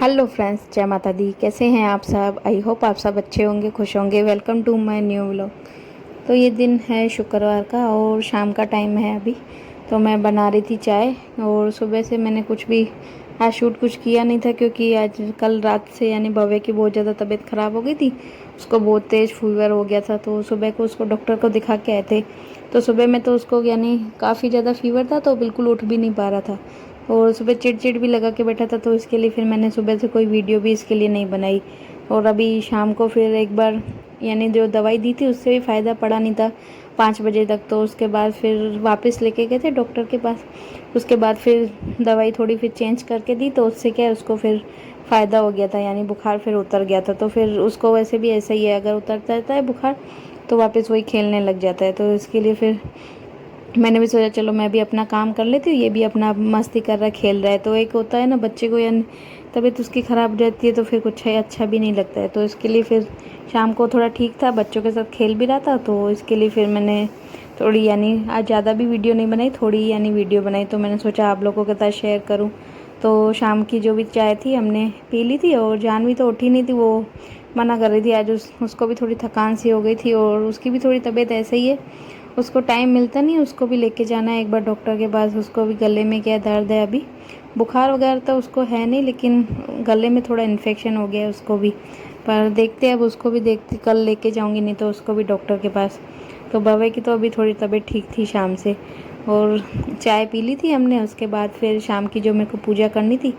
Hello friends, जय माता दी। कैसे हैं आप सब? आई होप आप सब अच्छे होंगे, खुश होंगे। Welcome to my new vlog. तो ये दिन है शुक्रवार का और शाम का टाइम है अभी। तो मैं बना रही थी चाय और सुबह से मैंने कुछ भी आज शूट कुछ किया नहीं था क्योंकि आज कल रात से यानी भव्य की बहुत ज़्यादा तबीयत ख़राब हो गई थी। उसको बहुत तेज़ फीवर हो गया था तो सुबह को उसको डॉक्टर को दिखा के आए थे। तो सुबह में तो उसको यानी काफ़ी ज़्यादा फीवर था तो बिल्कुल उठ भी नहीं पा रहा था और सुबह चिड़चिड़ भी लगा के बैठा था। तो इसके लिए फिर मैंने सुबह से कोई वीडियो भी इसके लिए नहीं बनाई। और अभी शाम को फिर एक बार यानी जो दवाई दी थी उससे भी फ़ायदा पड़ा नहीं था 5 बजे तक। तो उसके बाद फिर वापस लेके गए थे डॉक्टर के पास। उसके बाद फिर दवाई थोड़ी फिर चेंज करके दी तो उससे क्या है उसको फिर फ़ायदा हो गया था, यानी बुखार फिर उतर गया था। तो फिर उसको वैसे भी ऐसा ही है, अगर उतर जाता है बुखार तो वापस वही खेलने लग जाता है। तो इसके लिए फिर मैंने भी सोचा चलो मैं भी अपना काम कर लेती हूँ, ये भी अपना मस्ती कर रहा है, खेल रहा है। तो एक होता है ना बच्चे को, यानी तबीयत उसकी ख़राब रहती है तो फिर कुछ है अच्छा भी नहीं लगता है। तो इसके लिए फिर शाम को थोड़ा ठीक था, बच्चों के साथ खेल भी रहा था। तो इसके लिए फिर मैंने थोड़ी यानी आज ज़्यादा भी वीडियो नहीं बनाई, थोड़ी यानी वीडियो बनाई। तो मैंने सोचा आप लोगों के साथ शेयर करूँ। तो शाम की जो भी चाय थी हमने पी ली थी और जानवी तो उठी नहीं थी, वो मना कर रही थी। आज उसको भी थोड़ी थकान सी हो गई थी और उसकी भी थोड़ी तबीयत ऐसे ही है, उसको टाइम मिलता नहीं। उसको भी लेके जाना है एक बार डॉक्टर के पास। उसको भी गले में क्या दर्द है, अभी बुखार वगैरह तो उसको है नहीं लेकिन गले में थोड़ा इन्फेक्शन हो गया है उसको भी। पर देखते हैं, अब उसको भी देखते कल लेके जाऊंगी, नहीं तो उसको भी डॉक्टर के पास। तो भव्य की तो अभी थोड़ी तबीयत ठीक थी शाम से। और चाय पी ली थी हमने। उसके बाद फिर शाम की जो मेरे को पूजा करनी थी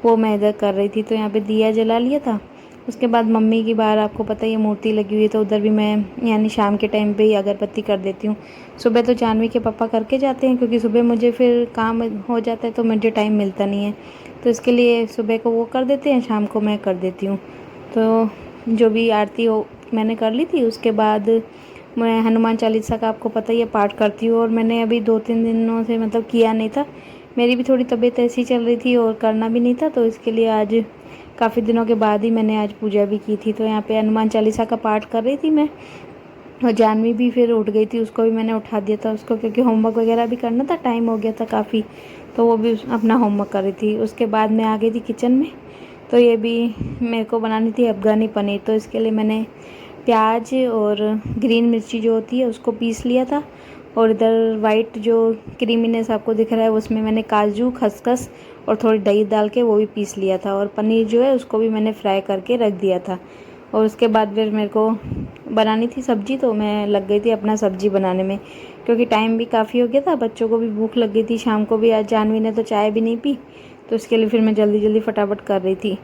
वो मैं इधर कर रही थी। तो यहाँ पे दिया जला लिया था। उसके बाद मम्मी की बाहर आपको पता ही है मूर्ति लगी हुई है, तो उधर भी मैं यानी शाम के टाइम पे ही अगरबत्ती कर देती हूँ। सुबह तो जानवी के पापा करके जाते हैं क्योंकि सुबह मुझे फिर काम हो जाता है तो मुझे टाइम मिलता नहीं है। तो इसके लिए सुबह को वो कर देते हैं, शाम को मैं कर देती हूँ। तो जो भी आरती हो मैंने कर ली थी। उसके बाद मैं हनुमान चालीसा का आपको पता ही है पाठ करती हूँ और मैंने अभी 2-3 दिनों से मतलब किया नहीं था। मेरी भी थोड़ी तबीयत ऐसी चल रही थी और करना भी नहीं था। तो इसके लिए आज काफ़ी दिनों के बाद ही मैंने आज पूजा भी की थी। तो यहाँ पे हनुमान चालीसा का पाठ कर रही थी मैं। और जानवी भी फिर उठ गई थी, उसको भी मैंने उठा दिया था उसको, क्योंकि होमवर्क वगैरह भी करना था, टाइम हो गया था काफ़ी। तो वो भी अपना होमवर्क कर रही थी। उसके बाद मैं आ गई थी किचन में। तो ये भी मेरे को बनानी थी अफ़गानी पनीर। तो इसके लिए मैंने प्याज और ग्रीन मिर्ची जो होती है उसको पीस लिया था। और इधर वाइट जो क्रीमीनेस आपको दिख रहा है उसमें मैंने काजू, खसखस और थोड़ी दही डाल के वो भी पीस लिया था। और पनीर जो है उसको भी मैंने फ्राई करके रख दिया था। और उसके बाद फिर मेरे को बनानी थी सब्ज़ी, तो मैं लग गई थी अपना सब्ज़ी बनाने में क्योंकि टाइम भी काफ़ी हो गया था, बच्चों को भी भूख लग गई थी। शाम को भी आज जानवी ने तो चाय भी नहीं पी, तो इसके लिए फिर मैं जल्दी जल्दी फटाफट कर रही थी।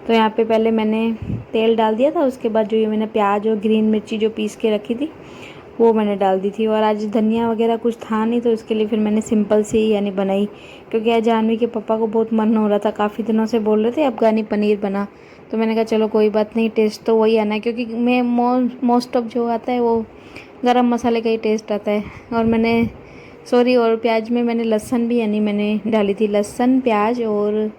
तो यहाँ पे पहले मैंने तेल डाल दिया था। उसके बाद जो ये मैंने प्याज और ग्रीन मिर्ची जो पीस के रखी थी वो मैंने डाल दी थी। और आज धनिया वगैरह कुछ था नहीं तो इसके लिए फिर मैंने सिंपल सी ही यानी बनाई, क्योंकि आज जानवी के पापा को बहुत मन हो रहा था, काफ़ी दिनों से बोल रहे थे अफ़गानी पनीर बना। तो मैंने कहा चलो कोई बात नहीं, टेस्ट तो वही आना है, क्योंकि मैं मोस्ट ऑफ जो आता है वो गरम मसाले का ही टेस्ट आता है। और मैंने सॉरी, और प्याज में मैंने लहसुन भी यानी मैंने डाली थी, लहसुन प्याज और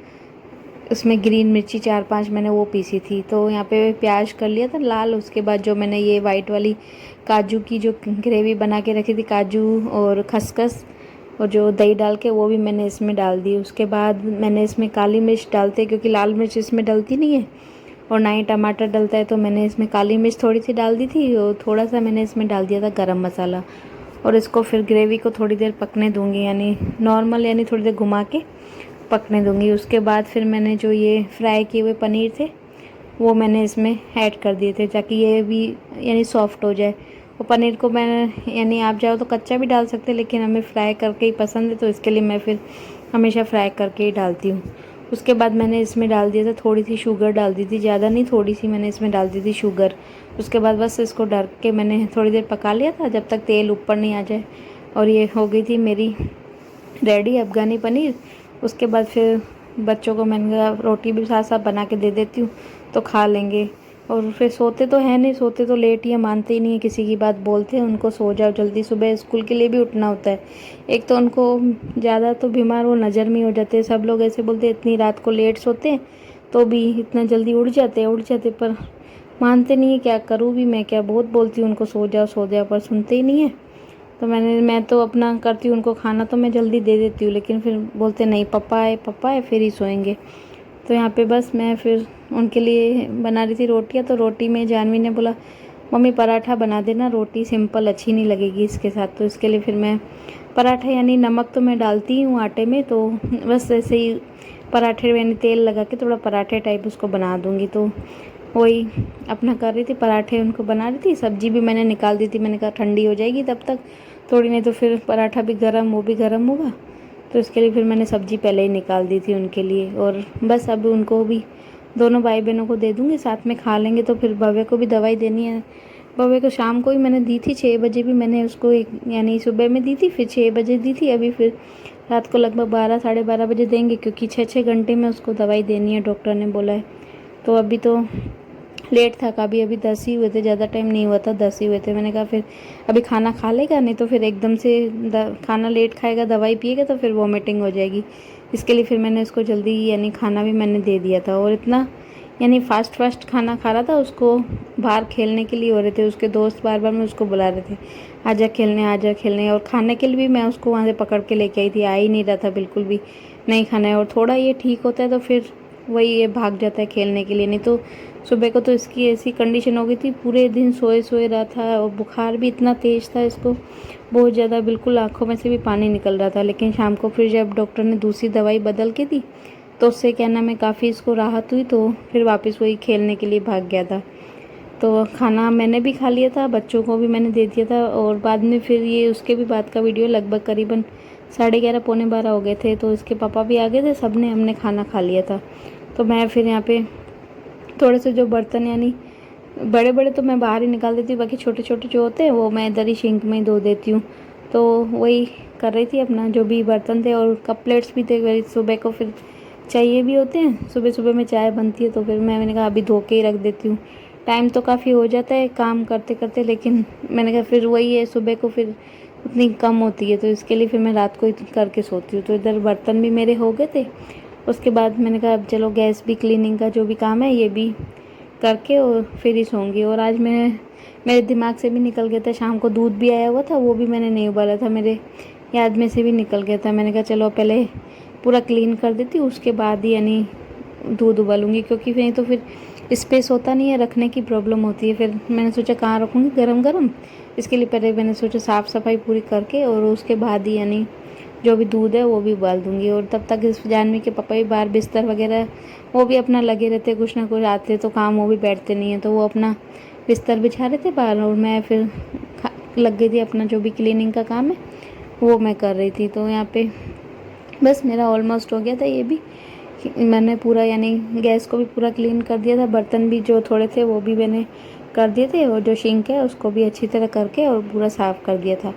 उसमें ग्रीन मिर्ची 4-5 मैंने वो पीसी थी। तो यहाँ पे प्याज कर लिया था लाल। उसके बाद जो मैंने ये वाइट वाली काजू की जो ग्रेवी बना के रखी थी, काजू और खसखस और जो दही डाल के वो भी मैंने इसमें डाल दी। उसके बाद मैंने इसमें काली मिर्च डालते क्योंकि लाल मिर्च इसमें डलती नहीं है और ना ही टमाटर डलता है, तो मैंने इसमें काली मिर्च थोड़ी सी डाल दी थी और थोड़ा सा मैंने इसमें डाल दिया था गरम मसाला। और इसको फिर ग्रेवी को थोड़ी देर पकने दूँगी, यानी नॉर्मल यानी थोड़ी देर घुमा के पकने दूँगी। उसके बाद फिर मैंने जो ये फ्राई किए हुए पनीर थे वो मैंने इसमें ऐड कर दिए थे ताकि ये भी यानी सॉफ्ट हो जाए। और पनीर को मैं यानी आप चाहो तो कच्चा भी डाल सकते हैं, लेकिन हमें फ्राई करके ही पसंद है तो इसके लिए मैं फिर हमेशा फ्राई करके ही डालती हूँ। उसके बाद मैंने इसमें डाल दिया था, थोड़ी सी शुगर डाल दी थी, ज़्यादा नहीं, थोड़ी सी मैंने इसमें डाल दी थी शुगर। उसके बाद बस इसको ढक के मैंने थोड़ी देर पका लिया था जब तक तेल ऊपर नहीं आ जाए। और ये हो गई थी मेरी रेडी अफ़गानी पनीर। उसके बाद फिर बच्चों को मैंने कहा रोटी भी साथ साथ बना के दे देती हूँ तो खा लेंगे। और फिर सोते तो है नहीं, सोते तो लेट ही है, मानते ही नहीं है किसी की बात, बोलते हैं उनको सो जाओ जल्दी, सुबह स्कूल के लिए भी उठना होता है। एक तो उनको ज़्यादा तो बीमार वो नज़र में हो जाते हैं, सब लोग ऐसे बोलते हैं इतनी रात को लेट सोते हैं तो भी इतना जल्दी उठ जाते पर मानते नहीं है। क्या करूँ भी मैं, क्या बहुत बोलती हूँ उनको सो जाओ पर सुनते ही नहीं है। तो मैं तो अपना करती हूँ, उनको खाना तो मैं जल्दी दे देती हूँ लेकिन फिर बोलते नहीं, पापा आए फिर ही सोएंगे। तो यहाँ पे बस मैं फिर उनके लिए बना रही थी रोटियाँ। तो रोटी में जानवी ने बोला मम्मी पराठा बना देना, रोटी सिंपल अच्छी नहीं लगेगी इसके साथ। तो इसके लिए फिर मैं पराठा यानी नमक तो मैं डालती हूँ आटे में, तो बस ऐसे ही पराठे यानी तेल लगा के थोड़ा पराठे टाइप उसको बना दूँगी। तो वही अपना कर रही थी, पराठे उनको बना रही थी। सब्जी भी मैंने निकाल दी थी, मैंने कहा ठंडी हो जाएगी तब तक थोड़ी, नहीं तो फिर पराठा भी गर्म वो भी गर्म होगा। तो इसके लिए फिर मैंने सब्जी पहले ही निकाल दी थी उनके लिए। और बस अब उनको भी दोनों भाई बहनों को दे दूँगी, साथ में खा लेंगे। तो फिर भव्य को भी दवाई देनी है। भव्य को शाम को ही मैंने दी थी, 6 बजे भी मैंने उसको एक यानी सुबह में दी थी, फिर 6 बजे दी थी। अभी फिर रात को लगभग 12 साढ़े 12 बजे देंगे, क्योंकि 6-6 घंटे में उसको दवाई देनी है, डॉक्टर ने बोला है। तो अभी तो लेट था, कभी अभी 10 ही हुए थे, ज़्यादा टाइम नहीं हुआ था, 10 ही हुए थे। मैंने कहा फिर अभी खाना खा लेगा, नहीं तो फिर एकदम से खाना लेट खाएगा, दवाई पिएगा तो फिर वॉमिटिंग हो जाएगी। इसके लिए फिर मैंने उसको जल्दी यानी खाना भी मैंने दे दिया था। और इतना यानी फास्ट खाना खा रहा था, उसको बाहर खेलने के लिए हो रहे थे, उसके दोस्त बार बार में उसको बुला रहे थे आजा खेलने आजा खेलने। और खाने के लिए भी मैं उसको वहाँ से पकड़ के लेके आई थी, आ ही नहीं रहा था बिल्कुल भी, नहीं खाना है। और थोड़ा ये ठीक होता है तो फिर वही ये भाग जाता है खेलने के लिए। नहीं तो सुबह को तो इसकी ऐसी कंडीशन हो गई थी, पूरे दिन सोए सोए रहा था, और बुखार भी इतना तेज़ था इसको, बहुत ज़्यादा, बिल्कुल आँखों में से भी पानी निकल रहा था। लेकिन शाम को फिर जब डॉक्टर ने दूसरी दवाई बदल के दी तो उससे क्या नाम है काफ़ी इसको राहत हुई, तो फिर वापस वही खेलने के लिए भाग गया था। तो खाना मैंने भी खा लिया था, बच्चों को भी मैंने दे दिया था। और बाद में फिर ये उसके भी बाद का वीडियो लगभग करीबन 11:30 पौने 12 हो गए थे। तो इसके पापा भी आ गए थे, सब ने हमने खाना खा लिया था। तो मैं फिर यहाँ पे थोड़े से जो बर्तन यानी बड़े बड़े तो मैं बाहर ही निकाल देती हूँ, बाकी छोटे छोटे जो होते हैं वो मैं इधर ही सिंक में ही धो देती हूँ। तो वही कर रही थी अपना, जो भी बर्तन थे। और कप प्लेट्स भी थे, वही सुबह को फिर चाहिए भी होते हैं, सुबह सुबह में चाय बनती है, तो फिर मैंने कहा अभी धो के ही रख देती हूँ। टाइम तो काफ़ी हो जाता है काम करते करते, लेकिन मैंने कहा फिर वही है, सुबह को फिर उतनी कम होती है, तो इसके लिए फिर मैं रात को ही करके सोती हूँ। तो इधर बर्तन भी मेरे हो गए थे। उसके बाद मैंने कहा अब चलो गैस भी क्लीनिंग का जो भी काम है ये भी करके और फिर ही सोऊंगी। और आज मेरे दिमाग से भी निकल गया था, शाम को दूध भी आया हुआ था, वो भी मैंने नहीं उबाला था, मेरे याद में से भी निकल गया था। मैंने कहा चलो पहले पूरा क्लीन कर देती हूँ, उसके बाद ही यानी दूध उबालूंगी, क्योंकि नहीं तो फिर स्पेस होता नहीं है, रखने की प्रॉब्लम होती है। फिर मैंने सोचा कहाँ रखूँगी गरम गरम, इसके लिए पहले मैंने सोचा साफ़ सफाई पूरी करके और उसके बाद ही यानी जो भी दूध है वो भी उबाल दूंगी। और तब तक इस जानवी के पापा भी बाहर बिस्तर वगैरह वो भी अपना लगे रहते, कुछ ना कुछ आते तो काम, वो भी बैठते नहीं हैं, तो वो अपना बिस्तर बिछा रहे थे बाहर। और मैं फिर लग गई थी अपना जो भी क्लीनिंग का काम है वो मैं कर रही थी। तो यहाँ पे बस मेरा ऑलमोस्ट हो गया था ये भी, मैंने पूरा यानी गैस को भी पूरा क्लीन कर दिया था, बर्तन भी जो थोड़े थे वो भी मैंने कर दिए थे, और जो सिंक है उसको भी अच्छी तरह करके और पूरा साफ़ कर दिया था।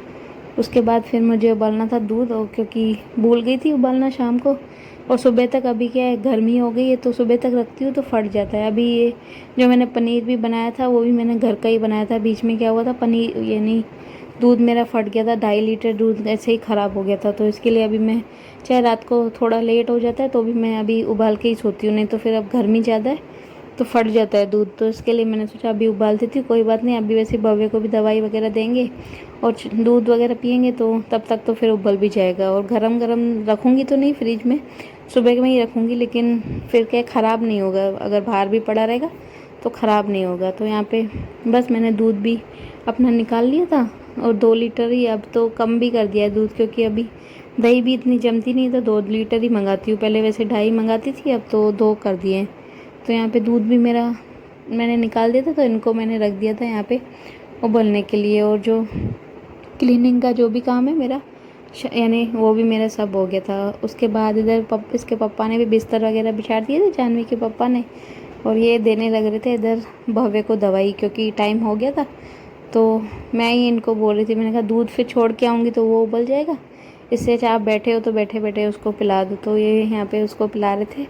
उसके बाद फिर मुझे उबालना था दूध, और क्योंकि भूल गई थी उबालना शाम को, और सुबह तक अभी क्या है गर्मी हो गई है तो सुबह तक रखती हूँ तो फट जाता है। अभी ये जो मैंने पनीर भी बनाया था वो भी मैंने घर का ही बनाया था। बीच में क्या हुआ था, पनीर यानी दूध मेरा फट गया था, 2.5 लीटर दूध ऐसे ही ख़राब हो गया था। तो इसके लिए अभी मैं चाहे रात को थोड़ा लेट हो जाता है तो भी मैं अभी उबाल के ही सोती हूँ, नहीं तो फिर अब गर्मी ज़्यादा है तो फट जाता है दूध। तो इसके लिए मैंने सोचा अभी उबाल देती हूँ, कोई बात नहीं, अभी वैसे भव्य को भी दवाई वगैरह देंगे और दूध वगैरह पियेंगे तो तब तक तो फिर उबल भी जाएगा। और गरम गरम रखूँगी तो नहीं फ्रिज में, सुबह में ही रखूँगी, लेकिन फिर क्या ख़राब नहीं होगा, अगर बाहर भी पड़ा रहेगा तो ख़राब नहीं होगा। तो यहाँ पे बस मैंने दूध भी अपना निकाल लिया था, और 2 लीटर ही, अब तो कम भी कर दिया है दूध, क्योंकि अभी दही भी इतनी जमती नहीं, तो 2 लीटर ही मंगाती हूँ, पहले वैसे 2.5 मंगाती थी, अब तो 2 कर दिए हैं। तो यहाँ पे दूध भी मेरा मैंने निकाल दिया था, तो इनको मैंने रख दिया था यहाँ पे उबलने के लिए। और जो क्लीनिंग का जो भी काम है मेरा यानी वो भी मेरा सब हो गया था। उसके बाद इधर इसके पापा ने भी बिस्तर वगैरह बिछा दिए थे, जानवी के पापा ने, और ये देने लग रहे थे इधर भव्य को दवाई, क्योंकि टाइम हो गया था। तो मैं ही इनको बोल रही थी, मैंने कहा दूध फिर छोड़ के आऊँगी तो वो उबल जाएगा, इससे अच्छा आप बैठे हो तो बैठे बैठे उसको पिला दो। तो ये यहाँ पे उसको पिला रहे थे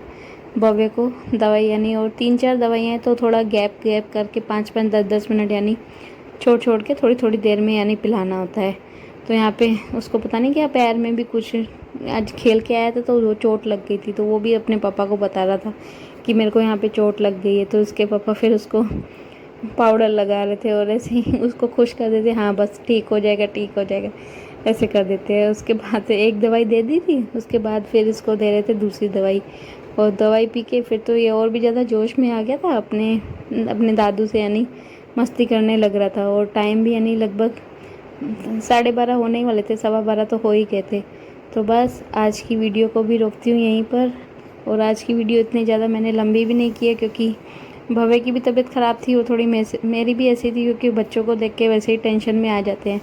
भव्य को दवाई यानी, और 3-4 दवाइयाँ हैं तो थोड़ा गैप गैप करके 5-5 10-10 मिनट यानी छोड़ छोड़ के थोड़ी थोड़ी देर में यानी पिलाना होता है। तो यहाँ पे उसको पता नहीं क्या पैर में भी कुछ आज खेल के आया था तो वो चोट लग गई थी, तो वो भी अपने पापा को बता रहा था कि मेरे को यहाँ पे चोट लग गई है। तो उसके पापा फिर उसको पाउडर लगा रहे थे और ऐसे ही उसको खुश कर देते, हाँ बस ठीक हो जाएगा ठीक हो जाएगा, ऐसे कर देते हैं। उसके बाद एक दवाई दे दी थी, उसके बाद फिर इसको दे रहे थे दूसरी दवाई। और दवाई पी के फिर तो ये और भी ज़्यादा जोश में आ गया था, अपने अपने दादू से यानी मस्ती करने लग रहा था। और टाइम भी यानी लगभग 12:30 होने ही वाले थे, 12:15 तो हो ही गए थे। तो बस आज की वीडियो को भी रोकती हूँ यहीं पर। और आज की वीडियो इतनी ज़्यादा मैंने लंबी भी नहीं की है, क्योंकि भव्य की भी तबीयत ख़राब थी, वो थोड़ी मेरी भी ऐसी थी, क्योंकि बच्चों को देख के वैसे ही टेंशन में आ जाते हैं।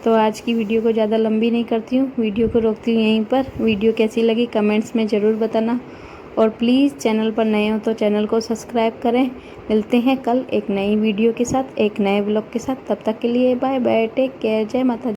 तो आज की वीडियो को ज़्यादा लंबी नहीं करती हूँ, वीडियो को रोकती हूँ यहीं पर। वीडियो कैसी लगी कमेंट्स में ज़रूर बताना, और प्लीज़ चैनल पर नए हो तो चैनल को सब्सक्राइब करें। मिलते हैं कल एक नई वीडियो के साथ, एक नए ब्लॉग के साथ। तब तक के लिए बाय बाय, टेक केयर, जय माता दी।